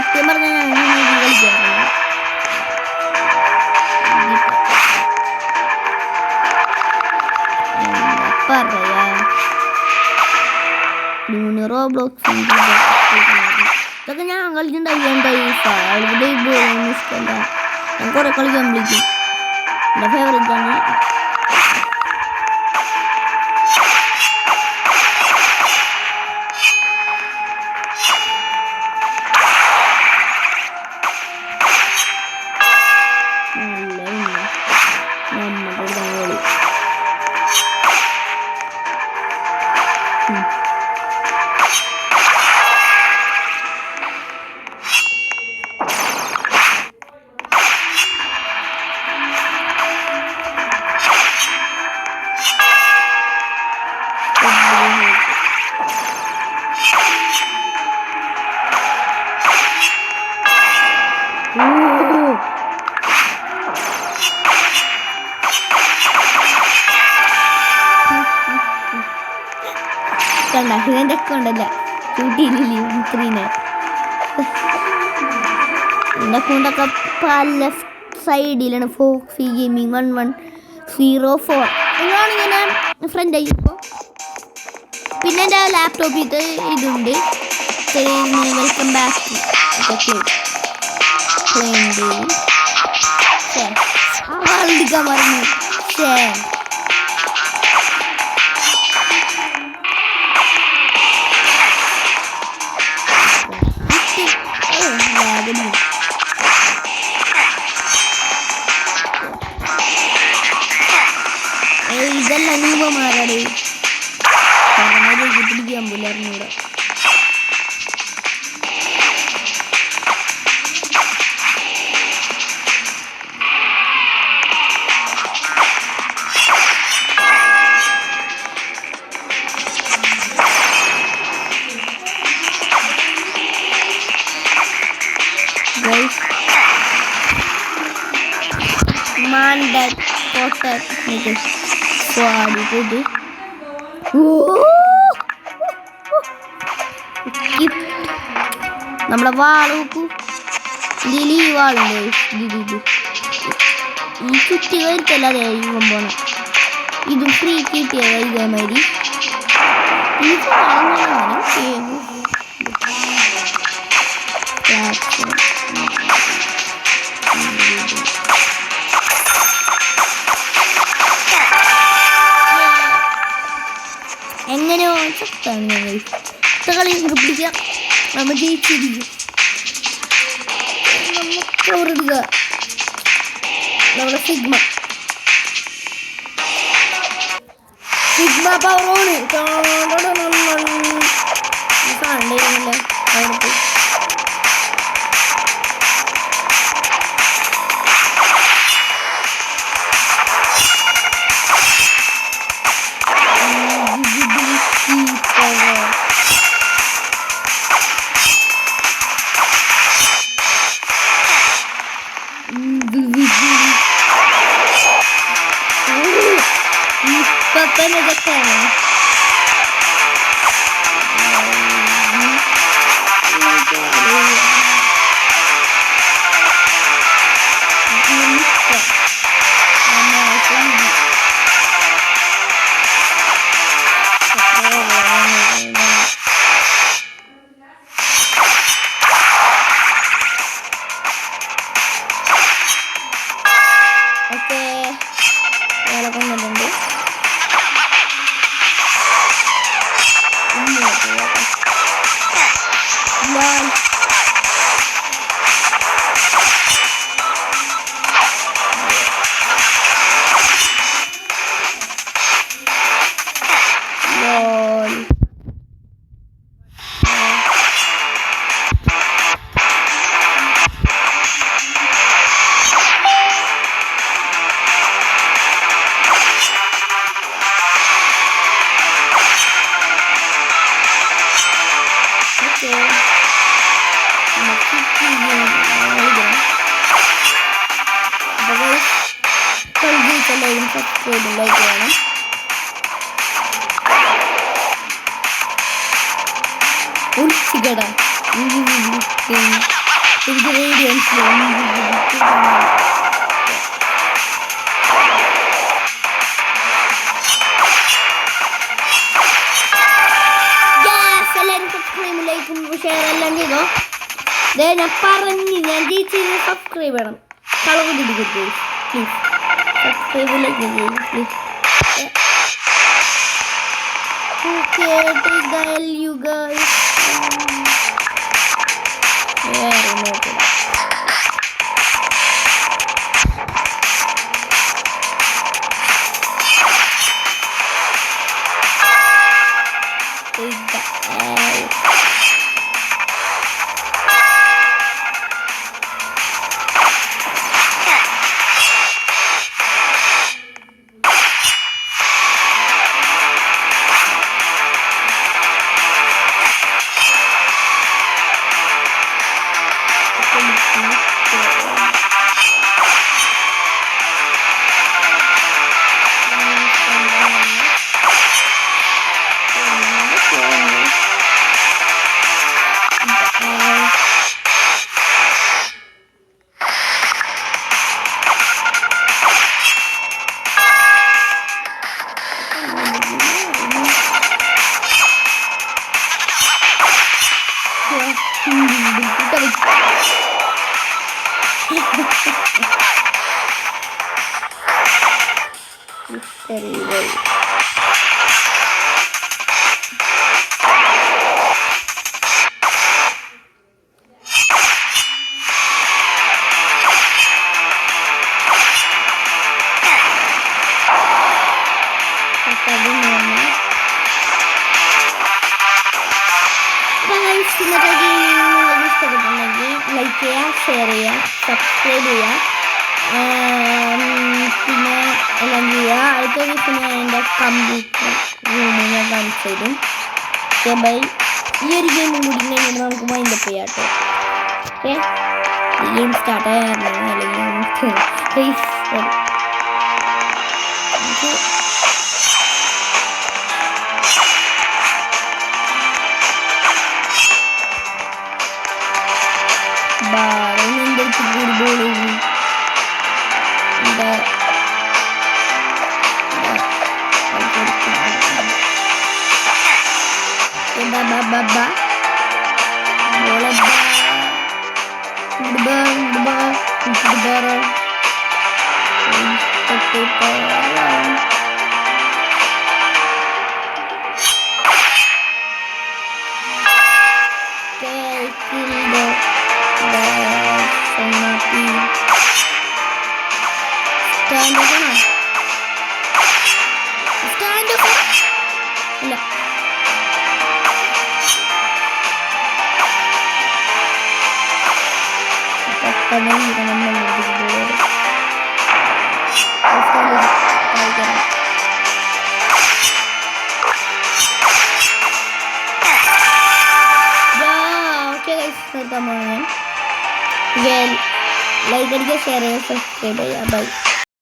സത്യം പറഞ്ഞാൽ ഞാൻ അങ്ങനെ കളിക്കാറില്ല. പറയാ റോബ്ലോക്സ് ഇതൊക്കെ ഞാൻ കളിച്ചിട്ടുണ്ടായി. ഇഷ്ടമല്ല, ഞാൻ കുറെ കളിക്കാൻ വിളിക്കും. എൻ്റെ ഫേവറേറ്റ് ആണ്. ഇതിൻ്റെ അക്കൗണ്ടല്ല ചൂട്ടിയില്ലേ എൻ്റെ അക്കൗണ്ടൊക്കെ പല സൈഡിലാണ്. ഫോക്സി ഗെയിമിങ് 1104 നിങ്ങളാണ് ഇങ്ങനെ ഫ്രണ്ട് ആയിപ്പോൾ. പിന്നെ എൻ്റെ ലാപ്ടോപ്പിൽ ഇതുണ്ട്. വെൽക്കം ബാക്ക് ആളിക്കാൻ പറഞ്ഞു. ഇതെല്ലാം നീവമാരാടേ പിടിക്കാൻ പോലായിരുന്നൂടെ. നമ്മളെ വാള് നോക്കൂ. ഇതിൽ ഈ വാളുണ്ട്. ഈ ചുറ്റി വരുത്തല്ലാതെ പോണം. ഇതും ഫ്രീ കിട്ടിയത് ഇതേമാതിരി. ഈ എങ്ങനെയോ ചത്താണ് ഞങ്ങൾ. കളി പിടിക്കാം. നമ്മൾ ജയിച്ചിരിക്കും. നമുക്ക് നമ്മളെ സിഗ്മ പവറോണ് കണ്ടിരുന്നില്ല. അവിടെ സബ്സ്ക്രൈബിലേക്ക് വേണം. ഉൾച്ചികട എനിക്ക് റേഡിയൻസ് എല്ലാവരും സബ്സ്ക്രൈബ് ലൈക്കും ഷെയർ എല്ലാം ചെയ്തോ. ഞാൻ പറഞ്ഞു ഞാൻ ജയിച്ചത് സബ്സ്ക്രൈബ് ചെയ്യണം. കളവ് പിടിക്കട്ടെ please. Subscribe like please. You guys. ഇഷ്ടപ്പെട്ടുണ്ടെങ്കിൽ ലൈക്ക് ചെയ്യുക, ഷെയർ ചെയ്യുക, സബ്സ്ക്രൈബ് ചെയ്യുക, പിന്നെ എല്ലാം ചെയ്യുക. അടുത്ത ദിവസം ഞാൻ എൻ്റെ കമ്പ്യൂട്ടർ റൂമിൽ ഞാൻ കാണിച്ചു തരും. Okay bye. ഈ ഒരു ഗെയിമും കൂടി കഴിഞ്ഞാൽ നമുക്ക് മൈൻഡപ്പ് ചെയ്യാം കേട്ടോ. ഓക്കെ, ഈ ഗെയിം സ്റ്റാർട്ട് ആയിരുന്നു അല്ലെങ്കിൽ നമുക്ക് ലൈക്ക് അടിക്കുക, ഷെയർ ചെയ്യുക, സബ്സ്ക്രൈബ് ചെയ്യുക. ബൈ.